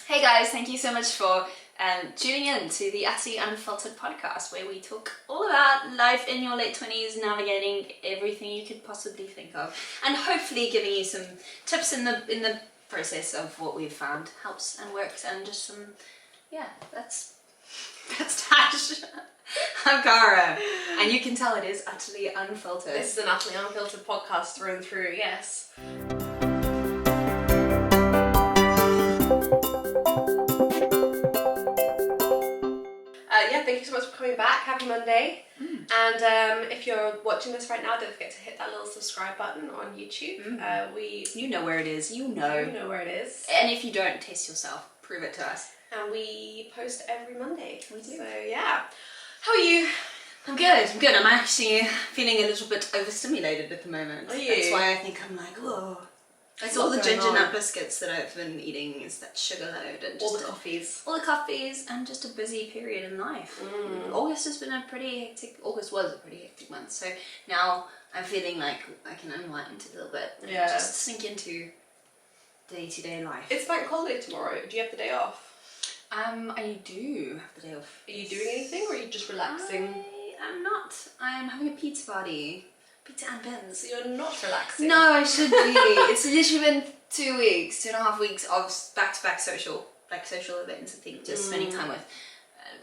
Hey guys, thank you so much for tuning in to the Utterly Unfiltered Podcast, where we talk all about life in your late 20s, navigating everything you could possibly think of, and hopefully giving you some tips in the process of what we've found helps and works, and just some, that's Tash. I'm Cara, and you can tell it is utterly unfiltered. This is an utterly unfiltered podcast through and through, yes. Thank you so much for coming back. Happy Monday. And if you're watching this right now, don't forget to hit that little subscribe button on YouTube. You know where it is. You know where it is. And if you don't, test yourself. Prove it to us. And we post every Monday. We do. So yeah. How are you? I'm good. I'm actually feeling a little bit overstimulated at the moment. Are you? That's why I think I'm like, whoa. It's all the ginger nut biscuits that I've been eating, is that sugar load, and just all the coffees, and just a busy period in life. August was a pretty hectic month, so now I'm feeling like I can unwind a little bit and just sink into day-to-day life. It's bank holiday tomorrow. Do you have the day off? I do have the day off. Are you doing anything, or are you just relaxing? I'm not. I'm having a pizza party. Pizza and bins. So you're not relaxing? No, I should be. It's literally been 2.5 weeks of back-to-back social events. I think just spending time with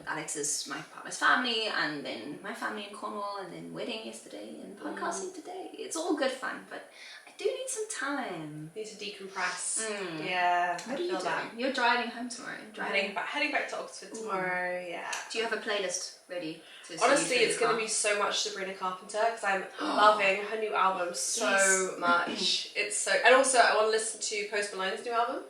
Alex's, my partner's family, and then my family in Cornwall, and then wedding yesterday, and podcasting today. It's all good fun, but I do need some time. Need to decompress. Yeah. What are you doing? You're driving home tomorrow. Heading back to Oxford tomorrow. Yeah. Do you have a playlist ready? Honestly, it's going to be so much Sabrina Carpenter, because I'm loving her new album so much. It's so, and also I want to listen to Post Malone's new album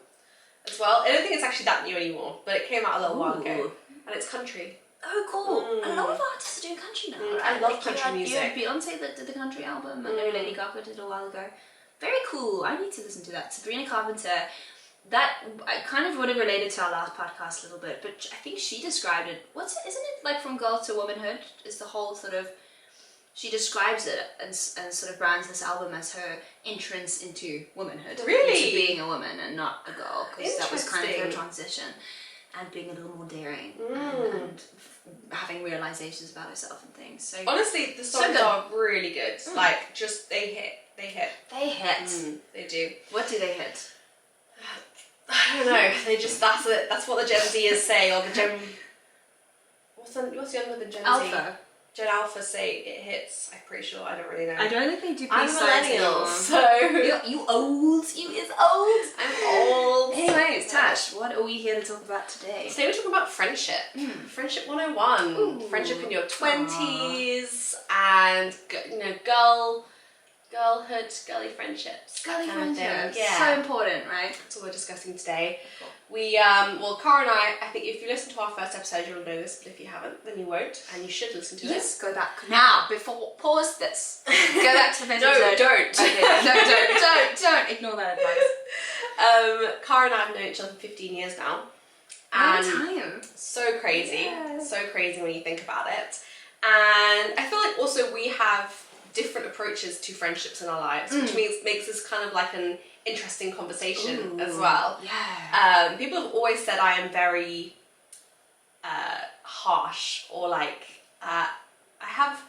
as well. I don't think it's actually that new anymore, but it came out a little while ago, and it's country. Oh, cool! A lot of artists are doing country now. I love country music. You had Beyonce that did the country album, and Lady Gaga did a while ago. Very cool. I need to listen to that. Sabrina Carpenter. That I kind of would have related to our last podcast a little bit, but I think she described it. Isn't it like from girl to womanhood? Is the whole sort of, she describes it and sort of brands this album as her entrance into womanhood, really, into being a woman and not a girl, because that was kind of her transition, and being a little more daring and having realizations about herself and things. So honestly, the songs are really good. Like just they hit. They do. What do they hit? I don't know. They just that's what the Gen Zers say, or the Gen. What's younger than Gen Alpha. Z? Gen Alpha say it hits. I'm pretty sure. I don't really know. I don't think they do. I'm a millennial, so you old. You is old. I'm old. Anyways, Tash, what are we here to talk about today? Today we're talking about friendship. Friendship 101. Ooh. Friendship in your 20s, and girlhood, girly friendships. Girly friendships. Yeah. So important, right? That's what we're discussing today. Cool. We, Cara and I think if you listen to our first episode, you'll know this, but if you haven't, then you won't, and you should listen to it. Yes, go back now, pause this. Go back to the first episode. Don't. Okay. Don't ignore that advice. Cara and I have known each other for 15 years now. And time. So crazy. Yes. So crazy when you think about it. And I feel like also we have different approaches to friendships in our lives, which makes this kind of like an interesting conversation as well. Yeah. People have always said I am very harsh, or like I have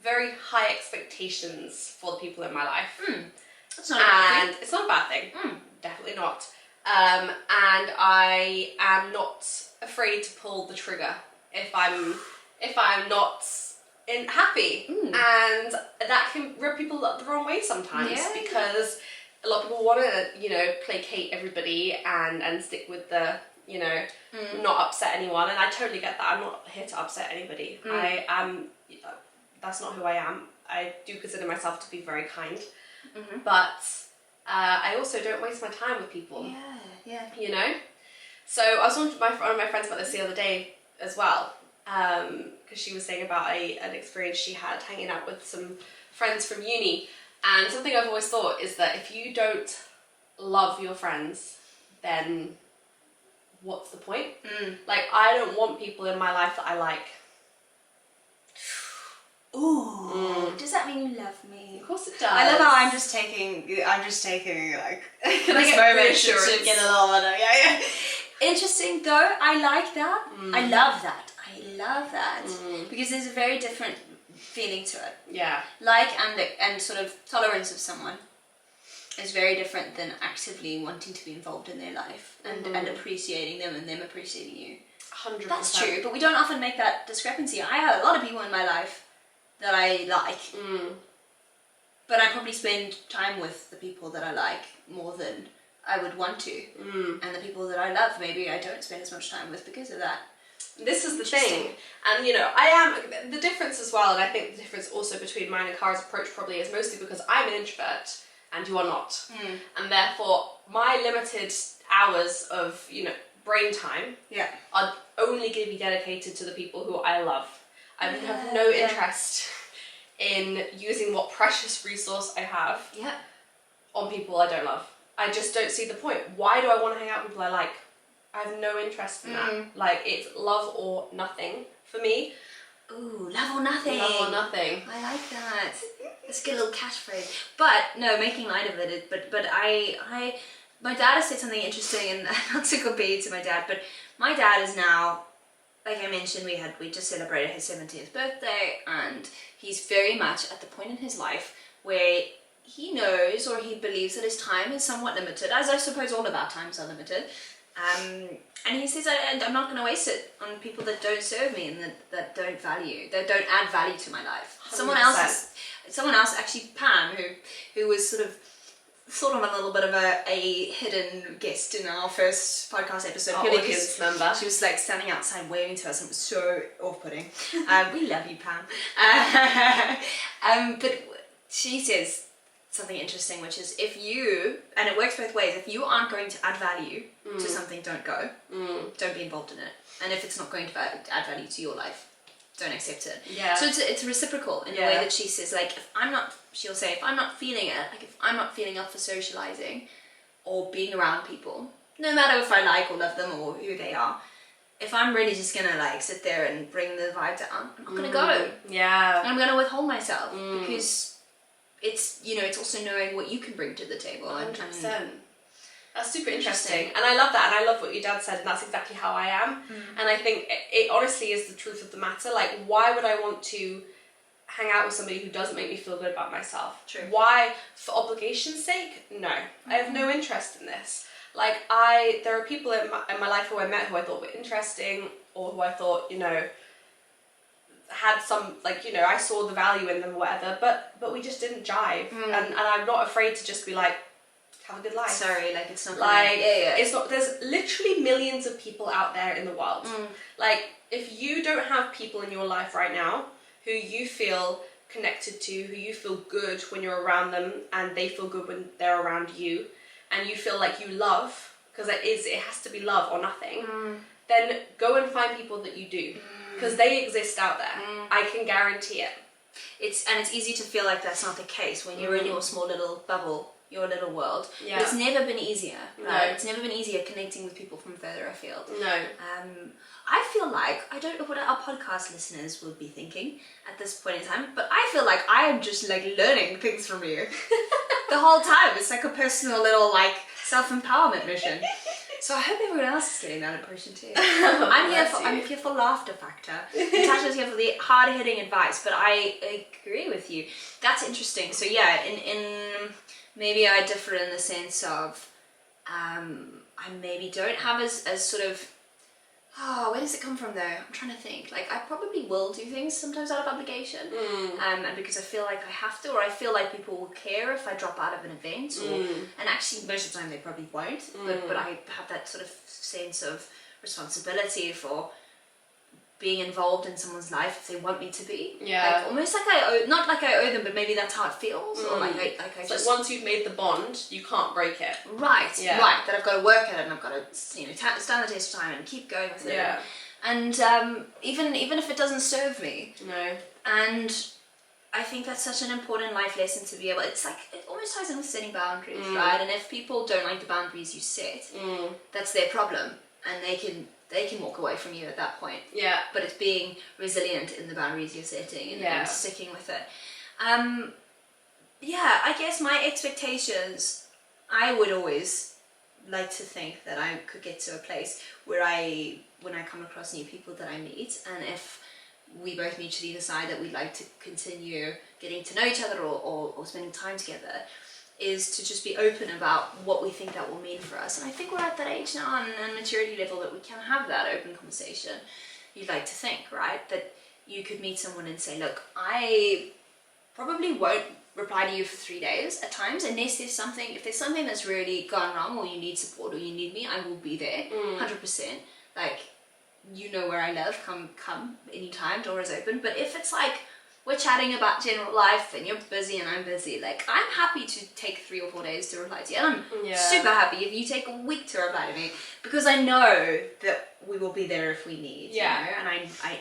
very high expectations for the people in my life. That's not a bad thing. It's not a bad thing. Definitely not. And I am not afraid to pull the trigger if I'm not happy, and that can rub people up the wrong way sometimes, because a lot of people want to placate everybody and stick with the not upset anyone, and I totally get that. I'm not here to upset anybody. I am that's not who I am. I do consider myself to be very kind, but I also don't waste my time with people. So I was talking to one of my friends about this the other day as well, because she was saying about an experience she had hanging out with some friends from uni, and something I've always thought is that if you don't love your friends, then what's the point? Like, I don't want people in my life that I like. Ooh. Does that mean you love me? Of course it does. I love how I'm just taking like Can I this get moment reassurance? to get a little bit of, Interesting though, I like that. I love that. Because there's a very different feeling to it. Yeah. Like and sort of tolerance of someone is very different than actively wanting to be involved in their life and appreciating them and them appreciating you. 100%. That's true, but we don't often make that discrepancy. I have a lot of people in my life that I like, but I probably spend time with the people that I like more than I would want to. And the people that I love, maybe I don't spend as much time with because of that. This is the thing, and I am the difference as well, and I think the difference also between mine and Cara's approach probably is mostly because I'm an introvert and you are not, and therefore my limited hours of brain time are only going to be dedicated to the people who I love. I have no interest in using what precious resource I have on people I don't love. I just don't see the point. Why do I want to hang out with people I like? I have no interest in that. Like, it's love or nothing for me. Ooh, love or nothing. Love or nothing. I like that. It's a good little catchphrase. But no, making light of it. But my dad has said something interesting, and not to compare to my dad, but my dad is now, like I mentioned, we just celebrated his 70th birthday, and he's very much at the point in his life where he knows or he believes that his time is somewhat limited, as I suppose all of our times are limited. And he says, I'm not going to waste it on people that don't serve me and that don't don't add value to my life. 100%. Someone else, actually Pam, who was sort of a little bit of a hidden guest in our first podcast episode. Our audience member. She was like standing outside waving to us, and it was so off-putting. We love you, Pam. But she says something interesting, which is if you, and it works both ways, if you aren't going to add value to something, don't go. Don't be involved in it. And if it's not going to add value to your life, don't accept it. Yeah. So it's reciprocal in a way that she says, like, she'll say, if I'm not feeling it, like if I'm not feeling up for socializing or being around people, no matter if I like or love them or who they are, if I'm really just gonna like sit there and bring the vibe down, I'm not gonna go. Yeah. And I'm gonna withhold myself because it's also knowing what you can bring to the table. 100%. That's super interesting. And I love that, and I love what your dad said, and that's exactly how I am. And I think it honestly is the truth of the matter. Like, why would I want to hang out with somebody who doesn't make me feel good about myself? True. Why? For obligation's sake? No. I have no interest in this. Like, there are people in my life who I met who I thought were interesting, or who I thought, had some, I saw the value in them or whatever, but we just didn't jive. And I'm not afraid to just be like, have a good life. Sorry, like it's not it's not. There's literally millions of people out there in the world. Like, if you don't have people in your life right now who you feel connected to, who you feel good when you're around them, and they feel good when they're around you, and you feel like you love, because it has to be love or nothing, then go and find people that you do, because they exist out there. I can guarantee it. It's easy to feel like that's not the case when you're in your small little bubble, your little world. Yeah. But it's never been easier, right? No. It's never been easier connecting with people from further afield. No. I feel like, I don't know what our podcast listeners would be thinking at this point in time, but I feel like I am just like learning things from you the whole time. It's like a personal little like self-empowerment mission. So I hope everyone else is getting that impression too. I'm here for laughter factor. Natasha's here for the hard-hitting advice, but I agree with you. That's interesting. So yeah, in maybe I differ in the sense of I maybe don't have as sort of, where does it come from though? I'm trying to think. Like, I probably will do things sometimes out of obligation, and because I feel like I have to, or I feel like people will care if I drop out of an event, and actually most of the time they probably won't, but I have that sort of sense of responsibility for being involved in someone's life if they want me to be. Yeah. Like, almost like not like I owe them, but maybe that's how it feels, or like I it's just... like once you've made the bond, you can't break it. Right, Yeah. right, that I've got to work at it, and I've got to, stand the test of time and keep going with it. Yeah. And even if it doesn't serve me. No. And I think that's such an important life lesson to be able... It's like, it almost ties in with setting boundaries, right? And if people don't like the boundaries you set, that's their problem, and they can walk away from you at that point. Yeah. But it's being resilient in the boundaries you're setting and sticking with it. I guess my expectations, I would always like to think that I could get to a place where when I come across new people that I meet, and if we both mutually decide that we'd like to continue getting to know each other or spending time together, is to just be open about what we think that will mean for us. And I think we're at that age now and maturity level that we can have that open conversation. You'd like to think, right? That you could meet someone and say, look, I probably won't reply to you for 3 days at times, unless if there's something that's really gone wrong, or you need support or you need me, I will be there 100%. Like, you know where I live, come anytime, door is open. But if it's like we're chatting about general life and you're busy and I'm busy, like, I'm happy to take 3 or 4 days to reply to you, and I'm super happy if you take a week to reply to me, because I know that we will be there if we need, you know, and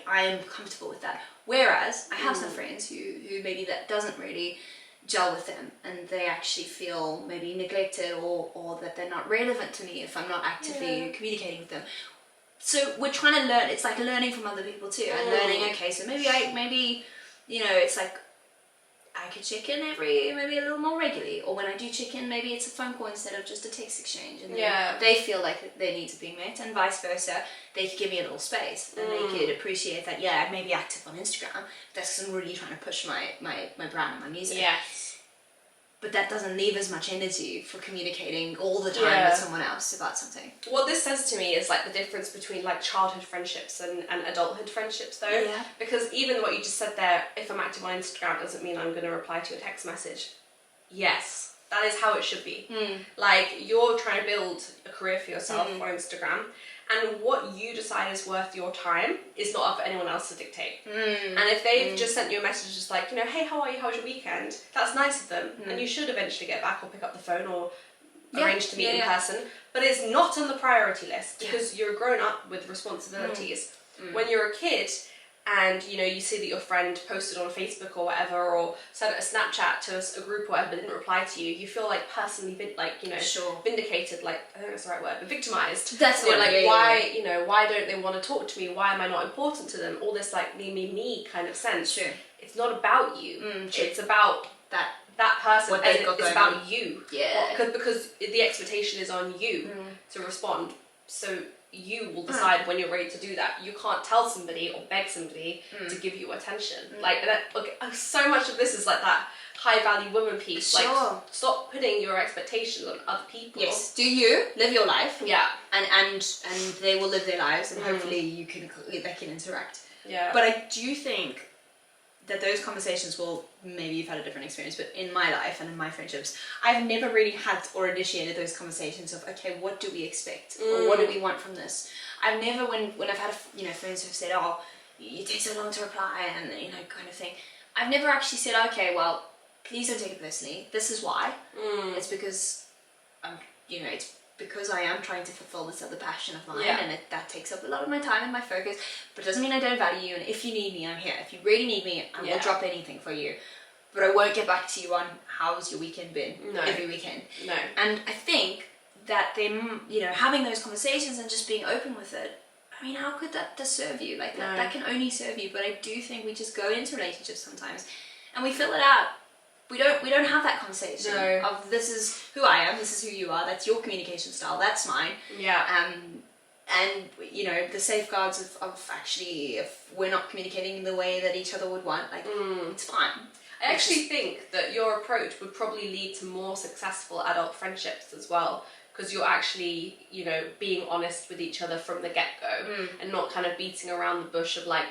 I am comfortable with that. Whereas I have some friends who maybe that doesn't really gel with them, and they actually feel maybe neglected or that they're not relevant to me if I'm not actively communicating with them. So we're trying to learn. It's like learning from other people too, and learning, okay, so maybe you know, it's like I could check in maybe a little more regularly, or when I do check in, maybe it's a phone call instead of just a text exchange, and they feel like their needs are being met, and vice versa. They could give me a little space, and they could appreciate that. Yeah, I may be active on Instagram. That's because I'm really trying to push my brand and my music. Yes. But that doesn't leave as much energy for communicating all the time with someone else about something. What this says to me is like the difference between like childhood friendships and adulthood friendships, though. Yeah. Because even what you just said there, if I'm active on Instagram doesn't mean I'm going to reply to a text message. Yes, that is how it should be. Like, you're trying to build a career for yourself on Instagram, and what you decide is worth your time is not up for anyone else to dictate. And if they've just sent you a message just like, you know, hey, how are you? How was your weekend? That's nice of them. And you should eventually get back or pick up the phone or arrange to meet in person. But it's not on the priority list, because you're grown up with responsibilities. When you're a kid and, you know, you see that your friend posted on Facebook or whatever, or sent a Snapchat to a group or whatever, but didn't reply to you, you feel like personally, vindicated, like, I think that's the right word, but victimized. That's what, like, why, you know, why don't they want to talk to me? Why am I not important to them? All this, like, me kind of sense. Sure. It's not about you. It's about that person, what and it's about you. Yeah. Because the expectation is on you to respond. So you will decide when you're ready to do that. You can't tell somebody or beg somebody to give you attention. Like, so much of this is like that high value woman piece. Like, stop putting your expectations on other people. Yes. Do you live your life? Yeah. And they will live their lives, and hopefully they can interact. Yeah. But I do think that those conversations will, maybe you've had a different experience, but in my life and in my friendships, I've never really had or initiated those conversations of, okay, what do we expect? Or what do we want from this? I've never, when I've had, friends who've said, oh, you take so long to reply, and, kind of thing. I've never actually said, okay, well, please don't take it personally. This is why. It's because, it's because I am trying to fulfill this other passion of mine, and that takes up a lot of my time and my focus, but it doesn't mean I don't value you, and if you need me, I'm here. If you really need me, I will drop anything for you, but I won't get back to you on how's your weekend been every weekend. No. And I think that them, having those conversations and just being open with it, I mean, how could that serve you? Like, that can only serve you, but I do think we just go into relationships sometimes, and we fill it out. We don't have that conversation of, this is who I am, this is who you are, that's your communication style, that's mine. Yeah. And the safeguards of actually, if we're not communicating in the way that each other would want, like, it's fine. I actually think that your approach would probably lead to more successful adult friendships as well, because you're actually, being honest with each other from the get-go, and not kind of beating around the bush of, like,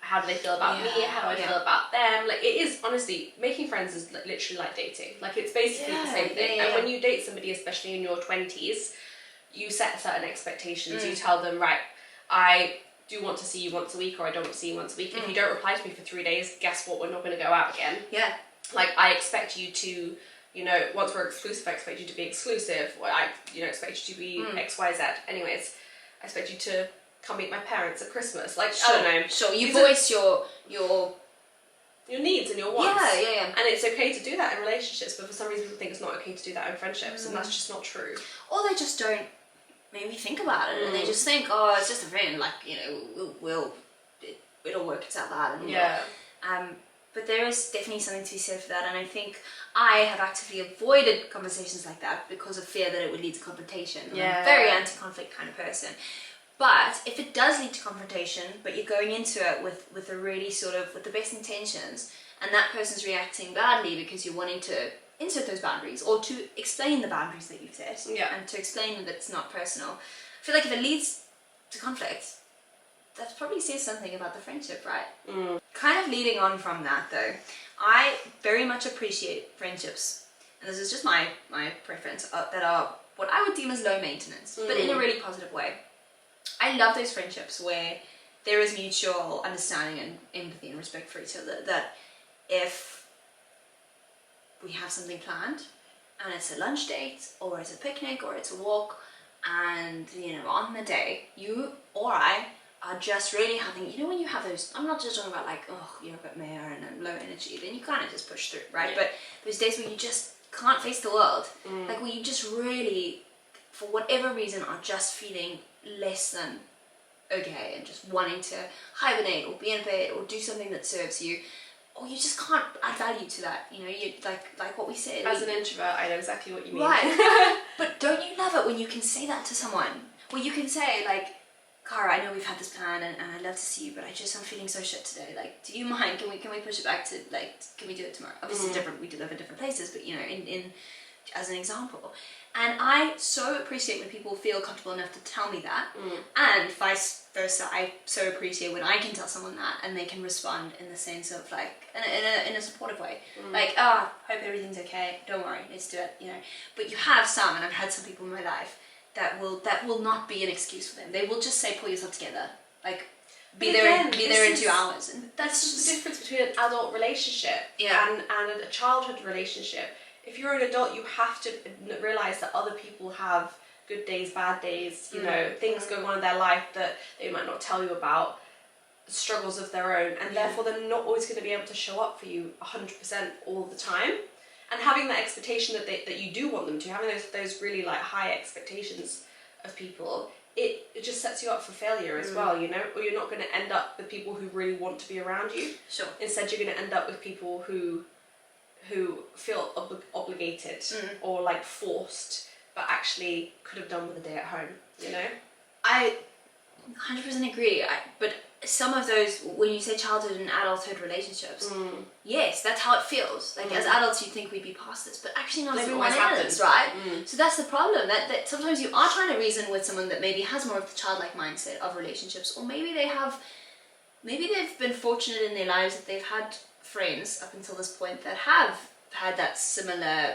how do they feel about me? How do I feel about them? Like, it is, honestly, making friends is literally like dating. Like, it's basically the same thing. And when you date somebody, especially in your 20s, you set certain expectations. You tell them, right, I do want to see you once a week, or I don't want to see you once a week. If you don't reply to me for 3 days, guess what? We're not going to go out again. Yeah. Like, I expect you to, once we're exclusive, I expect you to be exclusive. Or I, expect you to be X, Y, Z. Anyways, I expect you to come meet my parents at Christmas. Like, I don't know. Sure, you voice your needs and your wants. Yeah. And it's okay to do that in relationships, but for some reason people think it's not okay to do that in friendships, and that's just not true. Or they just don't maybe think about it, and they just think, oh, it's just a friend, like, it'll work itself out. And but But there is definitely something to be said for that, and I think I have actively avoided conversations like that because of fear that it would lead to confrontation. I'm a very anti-conflict kind of person. But if it does lead to confrontation, but you're going into it with a really sort of, with the best intentions, and that person's reacting badly because you're wanting to insert those boundaries or to explain the boundaries that you've set, and to explain that it's not personal. I feel like if it leads to conflict, that probably says something about the friendship, right? Kind of leading on from that though, I very much appreciate friendships, and this is just my preference, that are what I would deem as low maintenance, but in a really positive way. I love those friendships where there is mutual understanding and empathy and respect for each other, that if we have something planned and it's a lunch date or it's a picnic or it's a walk, and on the day you or I are just really having, when you have those, I'm not just talking about like, you're a bit mare and low energy, then you kind of just push through, right? But those days where you just can't face the world, like where you just really, for whatever reason, are just feeling less than okay and just wanting to hibernate or be in bed or do something that serves you, or you just can't add value to that, you like what we said. As an introvert, I know exactly what you mean. Right. But don't you love it when you can say that to someone? Where you can say like, Cara, I know we've had this plan and I'd love to see you, but I'm feeling so shit today. Like, do you mind? Can we push it back to, like, can we do it tomorrow? Obviously different, we do live in different places, but in as an example. And I so appreciate when people feel comfortable enough to tell me that, and vice versa. I so appreciate when I can tell someone that and they can respond in the sense of like, in a supportive way. Like, hope everything's okay, don't worry, let's do it, But you have some, and I've had some people in my life that will not be an excuse for them. They will just say, pull yourself together. Like, be there in 2 hours. And that's just the difference between an adult relationship and a childhood relationship. If you're an adult, you have to realise that other people have good days, bad days, things going on in their life that they might not tell you about, struggles of their own, and therefore they're not always going to be able to show up for you 100% all the time. And having that expectation that you do want them to, having those really like high expectations of people, it just sets you up for failure as well, or you're not going to end up with people who really want to be around you. Sure. Instead, you're going to end up with people who feel obligated or like forced, but actually could have done with a day at home, I 100% agree. But some of those, when you say childhood and adulthood relationships, yes, that's how it feels. Like as adults, you think we'd be past this, but actually not everyone is, right? So that's the problem. That sometimes you are trying to reason with someone that maybe has more of the childlike mindset of relationships, or maybe they've been fortunate in their lives that they've had friends up until this point that have had that similar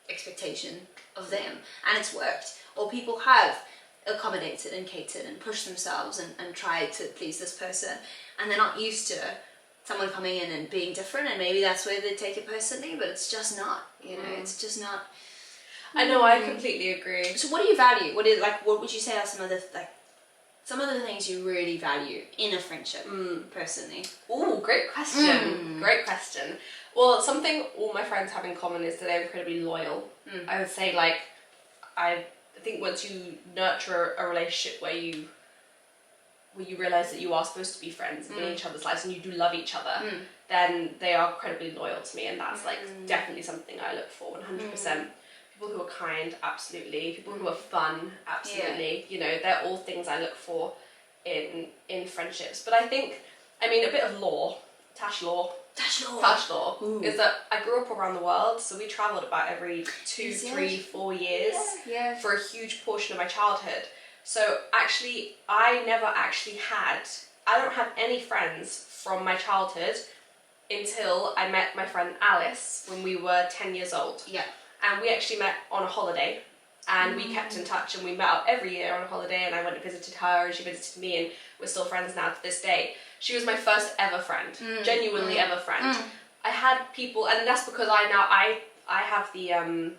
expectation of them, and it's worked, or people have accommodated and catered and pushed themselves and tried to please this person, and they're not used to someone coming in and being different, and maybe that's where they take it personally, but it's just not, it's just not. I know, I completely agree. So what do you value? What would you say are some of the things you really value in a friendship, personally? Ooh, great question. Great question. Well, something all my friends have in common is that they're incredibly loyal. I would say, I think once you nurture a relationship where you realise that you are supposed to be friends in each other's lives and you do love each other, then they are incredibly loyal to me, and that's definitely something I look for 100%. People who are kind, absolutely. People who are fun, absolutely. They're all things I look for in friendships. But I think, a bit of lore, Tash lore, is that I grew up around the world, so we travelled about every 2, 3, 4 years for a huge portion of my childhood. So actually, I don't have any friends from my childhood until I met my friend Alice when we were 10 years old. Yeah. And we actually met on a holiday, and we kept in touch, and we met up every year on a holiday, and I went and visited her, and she visited me, and we're still friends now to this day. She was my first ever friend, genuinely ever friend. I had people, and that's because I have the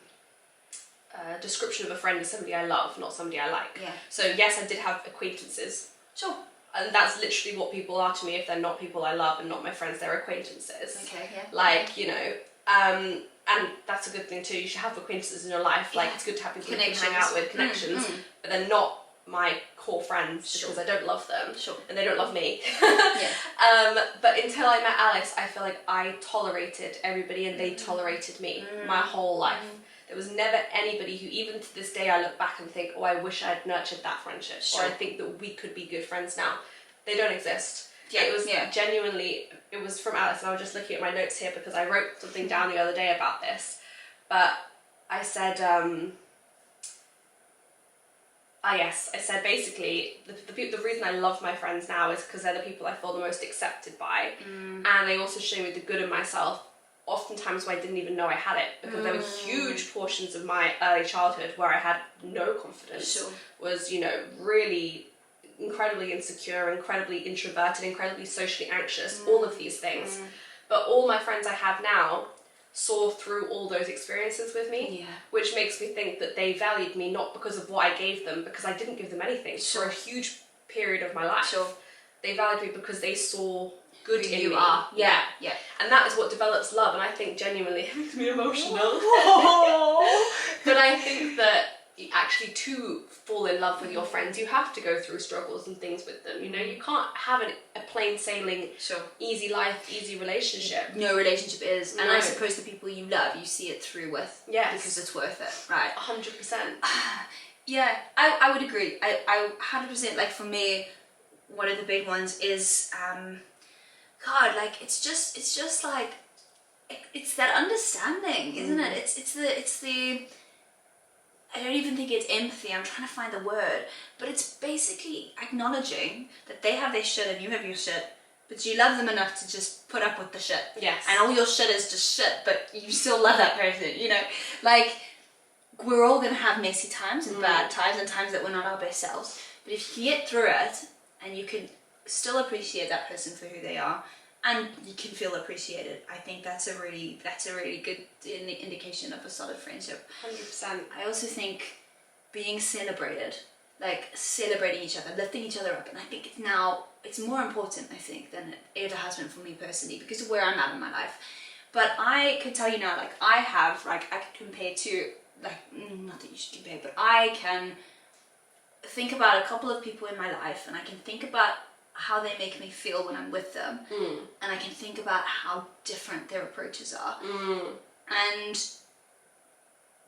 description of a friend as somebody I love, not somebody I like. Yeah. So yes, I did have acquaintances. Sure. And that's literally what people are to me. If they're not people I love and not my friends, they're acquaintances. Okay, yeah. And that's a good thing too. You should have acquaintances in your life. It's good to have people you can hang out with, connections, but they're not my core friends because I don't love them. And they don't love me. But until I met Alice, I feel like I tolerated everybody and they tolerated me my whole life. There was never anybody who, even to this day, I look back and think, oh, I wish I had nurtured that friendship. Or I think that we could be good friends now. They don't exist. It was genuinely, it was from Alice, and I was just looking at my notes here because I wrote something down the other day about this. But I said, I said basically, the reason I love my friends now is because they're the people I feel the most accepted by. And they also show me the good in myself, oftentimes where I didn't even know I had it, because there were huge portions of my early childhood where I had no confidence, was, you know, really incredibly insecure, incredibly introverted, incredibly socially anxious, all of these things. But all my friends I have now saw through all those experiences with me, which makes me think that they valued me not because of what I gave them, because I didn't give them anything for a huge period of my life. They valued me because they saw good in me. And that is what develops love, and I think genuinely it makes me emotional. But I think that actually to fall in love with your friends, you have to go through struggles and things with them. You know, you can't have a plain sailing, easy life, easy relationship. No relationship is, and I suppose the people you love, you see it through with, because it's worth it, right? 100%. Yeah, I would agree. I 100%, like for me, one of the big ones is, God, like it's just like, it's that understanding, isn't it? It's the I don't even think it's empathy, I'm trying to find the word, but it's basically acknowledging that they have their shit and you have your shit, but you love them enough to just put up with the shit. Yes. And all your shit is just shit, but you still love that person, you know? Like, we're all gonna have messy times and bad times and times that we're not our best selves, but if you get through it and you can still appreciate that person for who they are, and you can feel appreciated, I think that's a really good indication of a solid friendship. 100%. I also think being celebrated, like celebrating each other, lifting each other up, and I think it's more important, I think, than it ever has been for me personally, because of where I'm at in my life. But I could tell you now, like I could compare to, like, not that you should compare, but I can think about a couple of people in my life, and I can think about how they make me feel when I'm with them, and I can think about how different their approaches are, and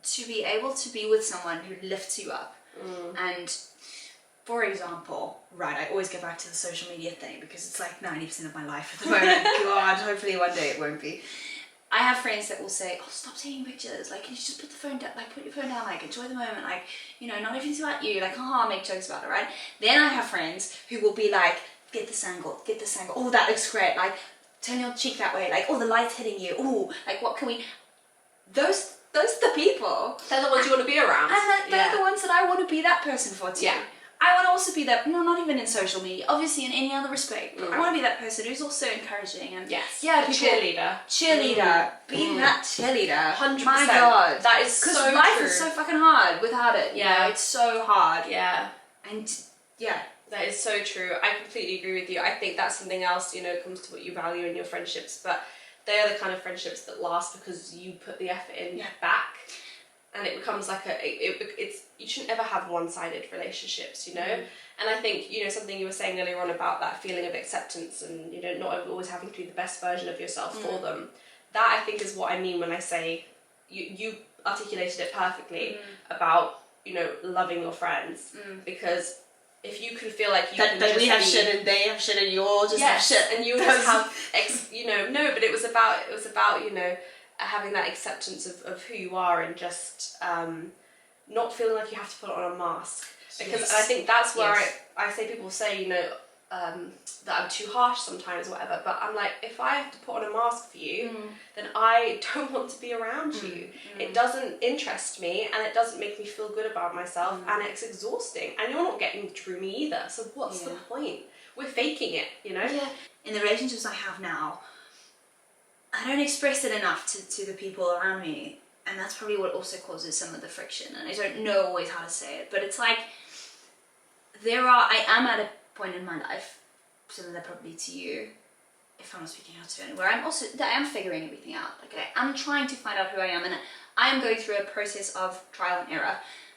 to be able to be with someone who lifts you up. And for example, right, I always go back to the social media thing because it's like 90% of my life at the moment. God, hopefully one day it won't be. I have friends that will say, oh, stop taking pictures, like, you just put the phone down, like, put your phone down, like, enjoy the moment, like, you know, not everything's about you, like, haha, make jokes about it, right? Then I have friends who will be like, get this angle, oh, that looks great, like, turn your cheek that way, like, oh, the light's hitting you, oh, like, what can we, those are the people. They're the ones you want to be around. And they're the ones that I want to be that person for too. Yeah. I want to also be that, no, not even in social media, obviously in any other respect, but I want to be that person who's also encouraging and cheerleader. Being that cheerleader. 100%. My God. That is so true. Because life is so fucking hard without it. Yeah. You know, it's so hard. Yeah. And yeah. That is so true. I completely agree with you. I think that's something else, you know, it comes to what you value in your friendships, but they are the kind of friendships that last because you put the effort in back. And it becomes like you shouldn't ever have one-sided relationships, you know? And I think, you know, something you were saying earlier on about that feeling of acceptance and, you know, not always having to be the best version of yourself for them. That, I think, is what I mean when I say, you articulated it perfectly about, you know, loving your friends. Because if you can feel like that we have shit and they have shit and you all just have shit. And you just have, you know, no, but it was about, you know, having that acceptance of who you are and just not feeling like you have to put on a mask, because I think that's where I say, people say, you know, that I'm too harsh sometimes or whatever, but I'm like, if I have to put on a mask for you, then I don't want to be around you. It doesn't interest me and it doesn't make me feel good about myself, and it's exhausting, and you're not getting through me either, so what's the point? We're faking it, you know? In the relationships I have now, I don't express it enough to the people around me, and that's probably what also causes some of the friction, and I don't know always how to say it, but it's like, I am at a point in my life, similar probably to you, if I'm not speaking out to anyone, where I am figuring everything out, like I'm trying to find out who I am, and I am going through a process of trial and error,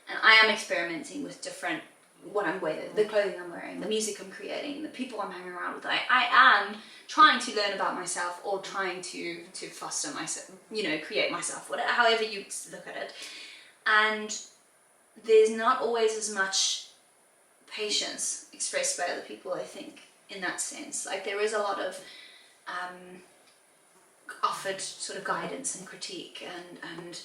and I am experimenting with different what I'm wearing, the clothing I'm wearing, the music I'm creating, the people I'm hanging around with. I am trying to learn about myself or trying to foster myself, create myself, whatever, however you look at it. And there's not always as much patience expressed by other people, I think, in that sense. Like, there is a lot of offered sort of guidance and critique and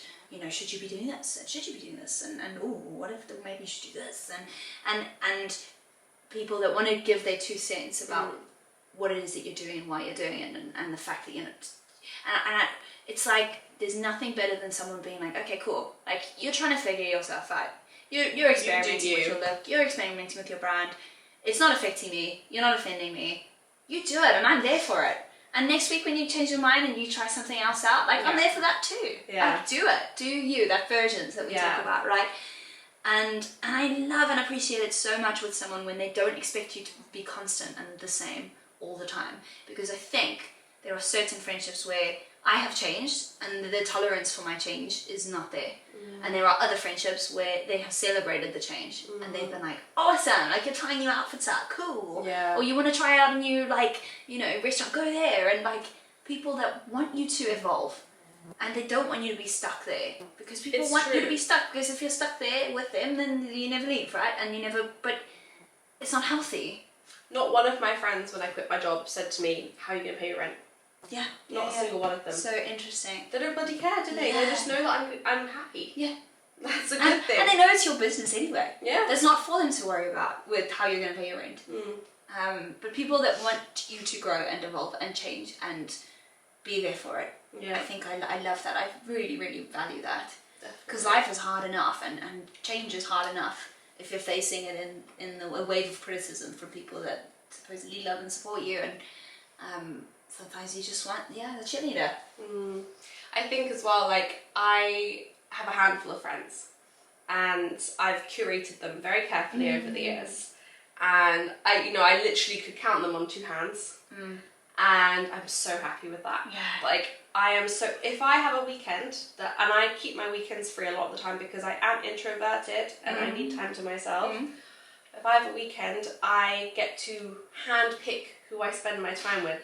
should you be doing this, and should you be doing this, and what if maybe you should do this, and people that want to give their 2 cents about what it is that you're doing and why you're doing it, and the fact that it's like there's nothing better than someone being like, okay, cool, like, you're trying to figure yourself out, you're experimenting with your look, you're experimenting with your brand, it's not affecting me, you're not offending me, you do it and I'm there for it. And next week when you change your mind and you try something else out, like, I'm there for that too. Yeah. Like, do it. Do you. That versions that we talk about, right? And I love and appreciate it so much with someone when they don't expect you to be constant and the same all the time. Because I think there are certain friendships where I have changed and the tolerance for my change is not there. And there are other friendships where they have celebrated the change and they've been like, awesome, like, you're trying new outfits out, cool. Yeah. Or you want to try out a new, like, restaurant, go there. And, like, people that want you to evolve and they don't want you to be stuck there, because people want you to be stuck, because if you're stuck there with them, then you never leave, right? And but it's not healthy. Not one of my friends, when I quit my job, said to me, how are you going to pay your rent? Yeah. Not a single one of them. So interesting. They don't bloody care, do they? Yeah. They just know that I'm happy. Yeah. That's a good thing. And they know it's your business anyway. Yeah. There's not for them to worry about with how you're going to pay your rent. But people that want you to grow and evolve and change and be there for it, I think I love that. I really, really value that. Because life is hard enough and change is hard enough if you're facing it in a wave of criticism from people that supposedly love and support you, and sometimes you just want the cheerleader. I think as well, like, I have a handful of friends and I've curated them very carefully over the years, and I literally could count them on 2 hands, and I'm so happy with that. Like, I am so, if I have a weekend and I keep my weekends free a lot of the time because I am introverted and I need time to myself, if I have a weekend, I get to hand pick who I spend my time with.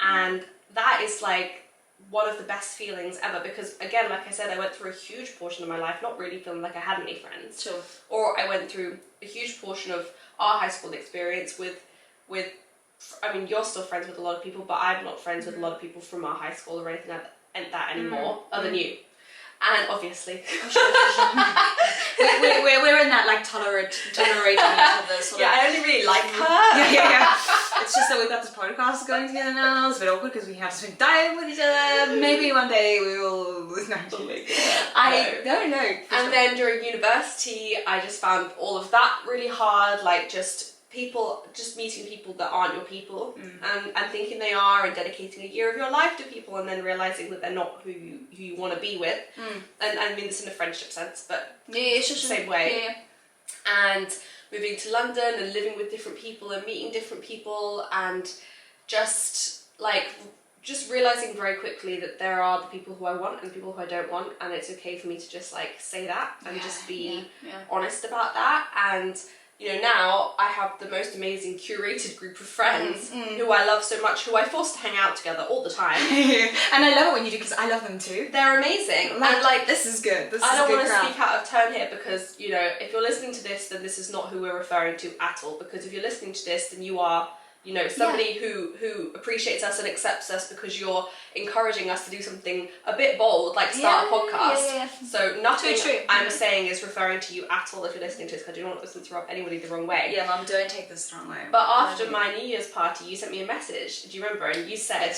And that is, like, one of the best feelings ever, because, again, like I said, I went through a huge portion of my life not really feeling like I had any friends. Sure. Or I went through a huge portion of our high school experience with I mean, you're still friends with a lot of people, but I'm not friends with a lot of people from our high school or anything like that anymore, other than you. And obviously. we're in that, like, tolerating each other sort of. Yeah, I only really like her. Yeah. It's just that we've got this podcast going together now. It's a bit awkward because we have to spend time with each other. Maybe one day we will. No. I don't know. And then during university, I just found all of that really hard. Like, just meeting people that aren't your people, and thinking they are, and dedicating a year of your life to people, and then realizing that they're not who you want to be with. And I mean this in a friendship sense, but it's just the same way. And moving to London and living with different people and meeting different people, and just realizing very quickly that there are the people who I want and people who I don't want, and it's okay for me to just, like, say that and just be honest about that. And now I have the most amazing curated group of friends who I love so much, who I force to hang out together all the time. And I love it when you do, because I love them too. They're amazing. And, like, this is good. I don't want to speak out of turn here, because, if you're listening to this, then this is not who we're referring to at all. Because if you're listening to this, then you are, somebody who appreciates us and accepts us, because you're encouraging us to do something a bit bold, like start a podcast. So nothing I'm saying is referring to you at all if you're listening to this, because I do not want this to rub anybody the wrong way. Yeah, Mum, don't take this the wrong way. But after my New Year's party, you sent me a message, do you remember? And you said,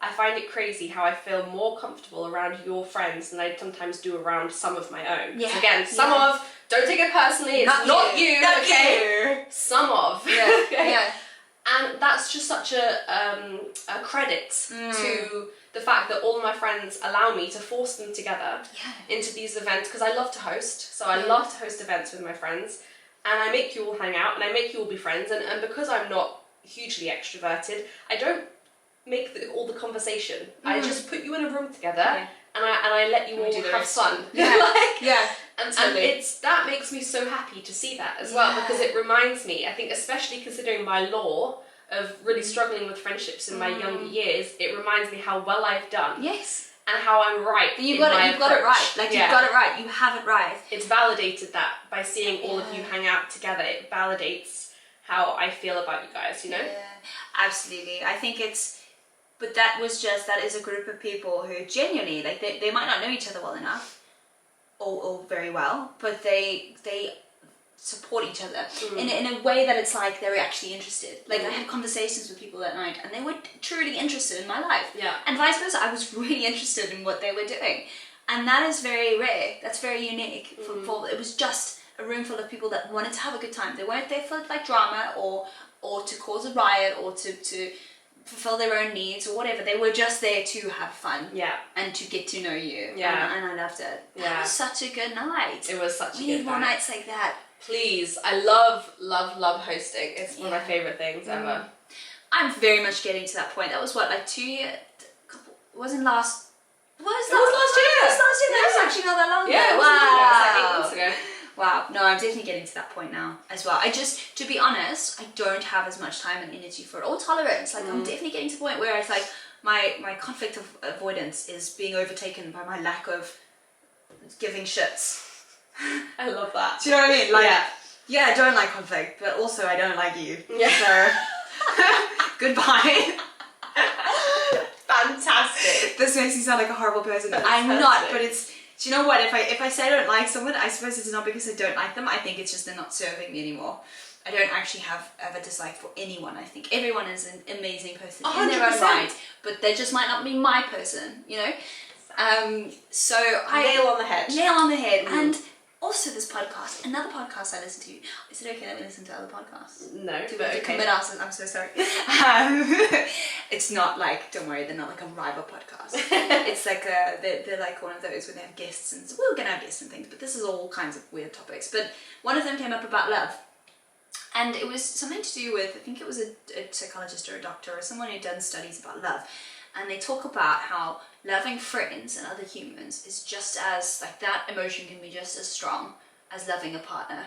I find it crazy how I feel more comfortable around your friends than I sometimes do around some of my own. So again, don't take it personally, it's not you, okay? Some of. And that's just such a credit to the fact that all of my friends allow me to force them together into these events, because I love to host. So I love to host events with my friends, and I make you all hang out and I make you all be friends. And because I'm not hugely extroverted, I don't make all the conversation. I just put you in a room together and I let you all have fun. And that makes me so happy to see that as well, because it reminds me, I think, especially considering my law of really struggling with friendships in my younger years, it reminds me how well I've done. Yes. And how I'm right. You've got it right. Like, you've got it right. You have it right. It's validated that by seeing all of you hang out together, it validates how I feel about you guys, you know? Yeah, absolutely. I think but that is a group of people who genuinely, like, they might not know each other well enough or very well, but they support each other in a way that it's like they're actually interested. Like, I had conversations with people that night and they were truly interested in my life. Yeah. And vice versa, I was really interested in what they were doing. And that is very rare. That's very unique. It was just a room full of people that wanted to have a good time. They weren't there for like drama or to cause a riot or to fulfill their own needs or whatever. They were just there to have fun. Yeah. And to get to know you. Yeah. And I loved it. Yeah. That was such a good night. It was such a good night. We need more nights like that. Please. I love hosting. It's one of my favourite things ever. I'm very much getting to that point. That was what, like 2 years? It was last year. That was actually not that long ago. Yeah, it was like 8 months ago. Wow. No, I'm definitely getting to that point now as well. To be honest, I don't have as much time and energy for it, or tolerance. Like, I'm definitely getting to the point where it's like my conflict of avoidance is being overtaken by my lack of giving shits. I love that. Do you know what I mean? Like, yeah, I don't like conflict, but also I don't like you. Yeah. So, goodbye. Fantastic. This makes me sound like a horrible person. I'm not, but it's, do you know what? If I say I don't like someone, I suppose it's not because I don't like them. I think it's just they're not serving me anymore. I don't actually have a dislike for anyone. I think everyone is an amazing person 100%. in their own right, but they just might not be my person, you know? So Nail on the head. Nail on the head. And also this podcast, another podcast I listen to. Is it okay that we listen to other podcasts? No, Do but we okay. commit ourselves? I'm so sorry. It's not like, don't worry, they're not like a rival podcast. It's like they're like one of those where they have guests, and so we're gonna have guests and things, but this is all kinds of weird topics. But one of them came up about love. And it was something to do with, I think it was a psychologist or a doctor or someone who'd done studies about love. And they talk about how loving friends and other humans is just as, like, that emotion can be just as strong as loving a partner.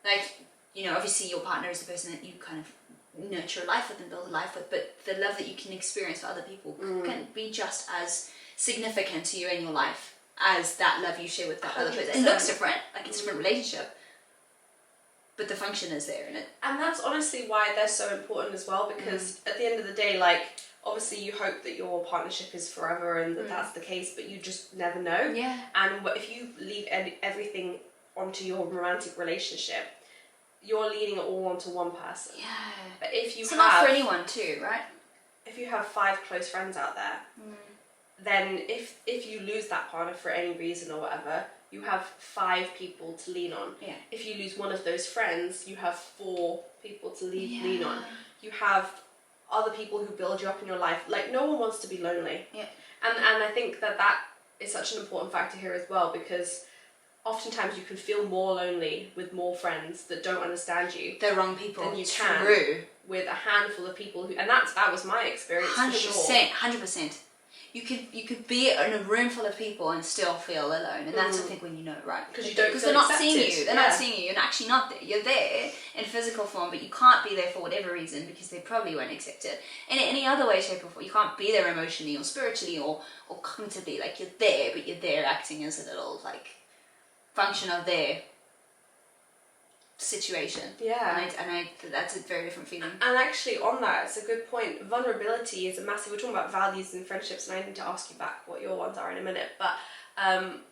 Like, you know, obviously your partner is the person that you kind of nurture a life with and build a life with, but the love that you can experience for other people can be just as significant to you in your life as that love you share with that other person. It looks different, like it's a different relationship, but the function is there in it. And that's honestly why they're so important as well, because at the end of the day, like, obviously you hope that your partnership is forever and that that's the case, but you just never know. Yeah. And if you leave everything onto your romantic relationship, you're leading it all onto one person. Yeah. But if you it's not for anyone too, right? If you have 5 close friends out there, then if you lose that partner for any reason or whatever, you have 5 people to lean on. Yeah. If you lose one of those friends, you have 4 people to lean on. You have other people who build you up in your life. Like, no one wants to be lonely. Yeah. And I think that is such an important factor here as well, because oftentimes you can feel more lonely with more friends that don't understand you. They're wrong people. Than you can with a handful of people who, and that was my experience. 100%, 100%. You could be in a room full of people and still feel alone, and that's I think when you know, right? Because they're not seeing you. They're not seeing you. You're actually not there. You're there in physical form, but you can't be there for whatever reason because they probably won't accept it. In any other way, shape, or form, you can't be there emotionally or spiritually or cognitively. Like, you're there, but you're there acting as a little like function of their situation. Yeah. And I that's a very different feeling. And actually on that, it's a good point. Vulnerability is a massive, we're talking about values and friendships, and I need to ask you back what your ones are in a minute, but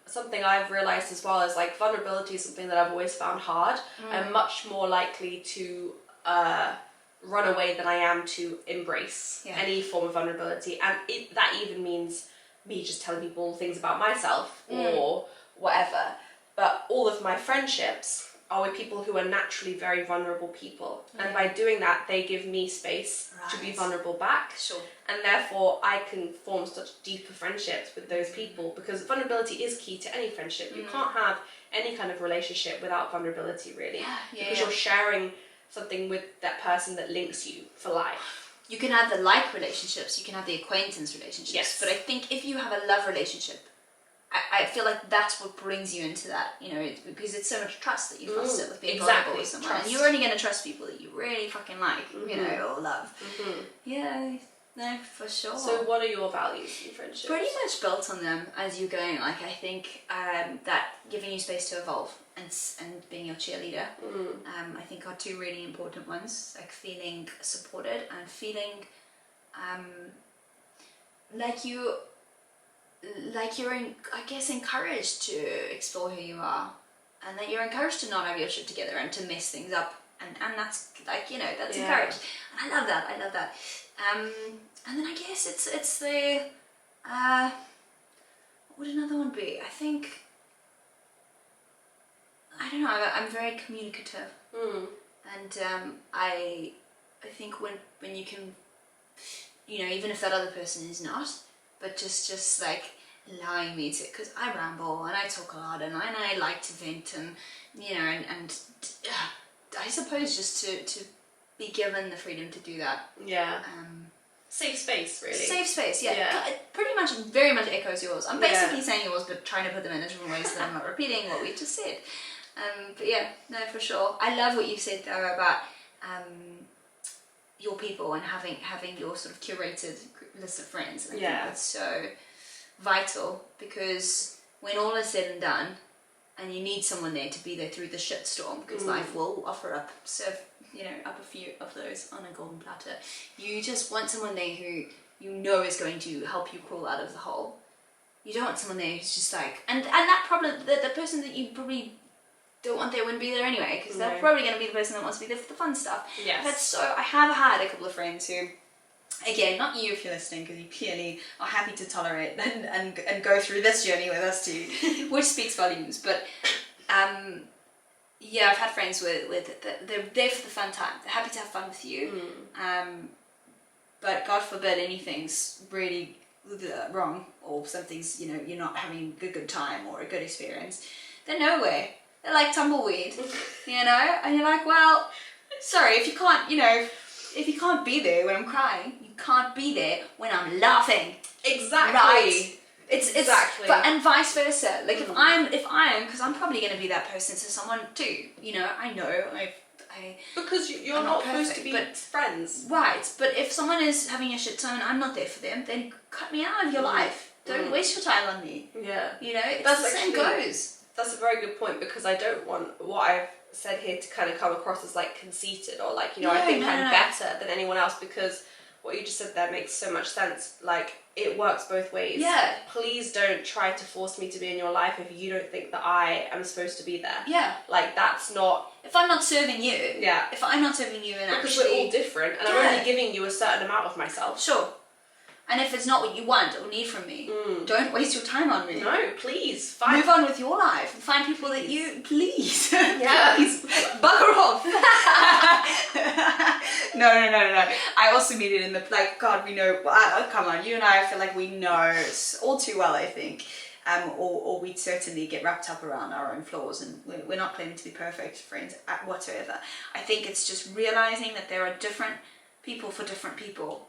something I've realised as well is, like, vulnerability is something that I've always found hard. I'm much more likely to run away than I am to embrace any form of vulnerability, and that even means me just telling people things about myself or whatever. But all of my friendships are with people who are naturally very vulnerable people. And by doing that, they give me space to be vulnerable back. Sure. And therefore, I can form such deeper friendships with those people, because vulnerability is key to any friendship. You can't have any kind of relationship without vulnerability, really. Because you're sharing something with that person that links you for life. You can have the like relationships, you can have the acquaintance relationships. Yes. But I think if you have a love relationship, I feel like that's what brings you into that, you know, because it's so much trust that you foster with being exactly. vulnerable with someone. Trust. And you're only going to trust people that you really fucking like, you know, or love. Yeah, no, for sure. So what are your values in friendship? Pretty much built on them as you're going. Like, I think that giving you space to evolve and being your cheerleader, I think are two really important ones. Like feeling supported and feeling like you're, I guess, encouraged to explore who you are, and that you're encouraged to not have your shit together and to mess things up, and that's like, you know, that's encouraged. And I love that. And then I guess it's the what would another one be? I think, I don't know, I'm very communicative, and I think when you can, you know, even if that other person is not, but just like allowing me to, because I ramble and I talk a lot and I like to vent, and you know, and I suppose just to be given the freedom to do that. Yeah. Safe space, really. Safe space, yeah. It pretty much, very much echoes yours. I'm basically saying yours, but trying to put them in different ways so that I'm not repeating what we just said. But yeah, no, for sure. I love what you said though about your people and having your sort of curated list of friends. And I think that's so vital, because when all is said and done, and you need someone there to be there through the shitstorm, because life will offer up, serve, you know, up a few of those on a golden platter. You just want someone there who you know is going to help you crawl out of the hole. You don't want someone there who's just like, and that problem, the person that you probably don't want there wouldn't be there anyway, because they're probably going to be the person that wants to be there for the fun stuff. Yes. I have had a couple of friends who, again, not you if you're listening, because you clearly are happy to tolerate and go through this journey with us too, which speaks volumes. But yeah, I've had friends with they're there for the fun time. They're happy to have fun with you. But God forbid anything's really wrong, or something's, you know, you're not having a good time or a good experience. They're nowhere. They're like tumbleweed, you know? And you're like, well, sorry, if you can't, you know, if you can't be there when I'm crying, you can't be there when I'm laughing. Exactly. Right. It's exactly. But and vice versa. Like if I'm, because I'm probably going to be that person to someone too. You know, I know because you're not supposed to be friends. Right. But if someone is having a shit time and I'm not there for them, then cut me out of your life. Don't waste your time on me. Yeah. You know, it's the same goes. That's a very good point, because I don't want what I've said here to kind of come across as like conceited, or like, you know, I think I'm better than anyone else, because what you just said there makes so much sense. Like, it works both ways. Yeah. Please don't try to force me to be in your life if you don't think that I am supposed to be there. Yeah. Like, that's not... If I'm not serving you. Yeah. If I'm not serving you and because we're all different, and I'm only giving you a certain amount of myself. Sure. And if it's not what you want or need from me, don't waste your time on me. No, please. Move on with your life and find people that you... Please. Yeah. Please. Bugger off. No. I also mean it in the... Like, God, we know... come on, you and I feel like we know all too well, I think. Or we'd certainly get wrapped up around our own flaws, and we're not claiming to be perfect friends whatsoever. I think it's just realising that there are different people for different people.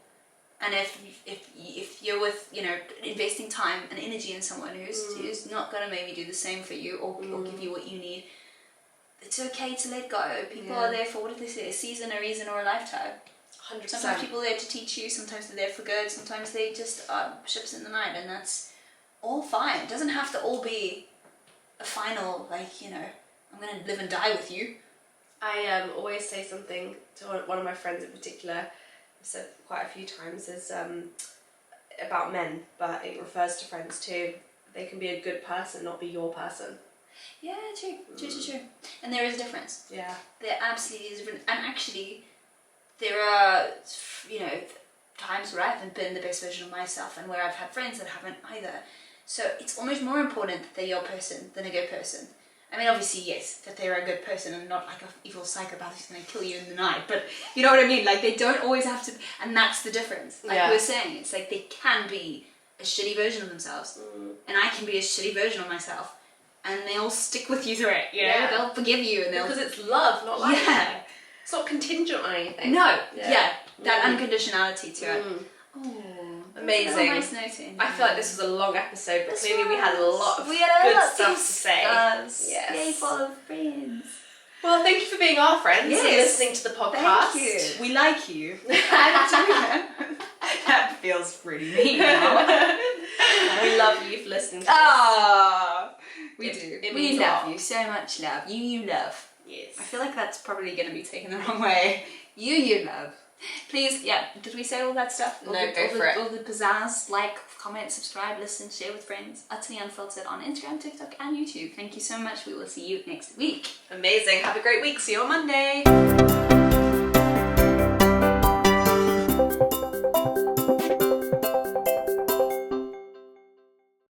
And if you're with, you know, investing time and energy in someone who's not going to maybe do the same for you or give you what you need, it's okay to let go. People are there for, what did they say, a season, a reason, or a lifetime. 100%. Sometimes people are there to teach you, sometimes they're there for good, sometimes they just are ships in the night, and that's all fine. It doesn't have to all be a final, like, you know, I'm going to live and die with you. I always say something to one of my friends in particular, I've said quite a few times, is about men, but it refers to friends too. They can be a good person, not be your person. Yeah, true. And there is a difference. Yeah. There absolutely is a difference. And actually, there are, you know, times where I haven't been the best version of myself, and where I've had friends that haven't either. So it's almost more important that they're your person than a good person. I mean, obviously, yes, that they're a good person and not like an evil psychopath who's going to kill you in the night. But you know what I mean? Like, they don't always have to... And that's the difference. Like we were saying, it's like they can be a shitty version of themselves. And I can be a shitty version of myself. And they'll stick with you through it, you know? Yeah. They'll forgive you and they'll... Because it's love, not like... Yeah. It's not contingent on anything. No. Yeah. That unconditionality to it. Oh, Amazing. Nice note to end I feel like this was a long episode, but clearly we had a lot of good stuff to say. Yes. Yes. Full of friends. Well, thank you for being our friends and Yes. listening to the podcast. Thank you. We like you. That feels pretty mean now. We love you for listening to us. Ah, we It do. means We a love lot. you so much. Love you love. Yes. I feel like that's probably going to be taken the wrong way. You love. Please, did we say all that stuff? No, go for it. All the pizzazz, like, comment, subscribe, listen, share with friends. Utterly Unfiltered on Instagram, TikTok, and YouTube. Thank you so much. We will see you next week. Amazing. Have a great week. See you on Monday.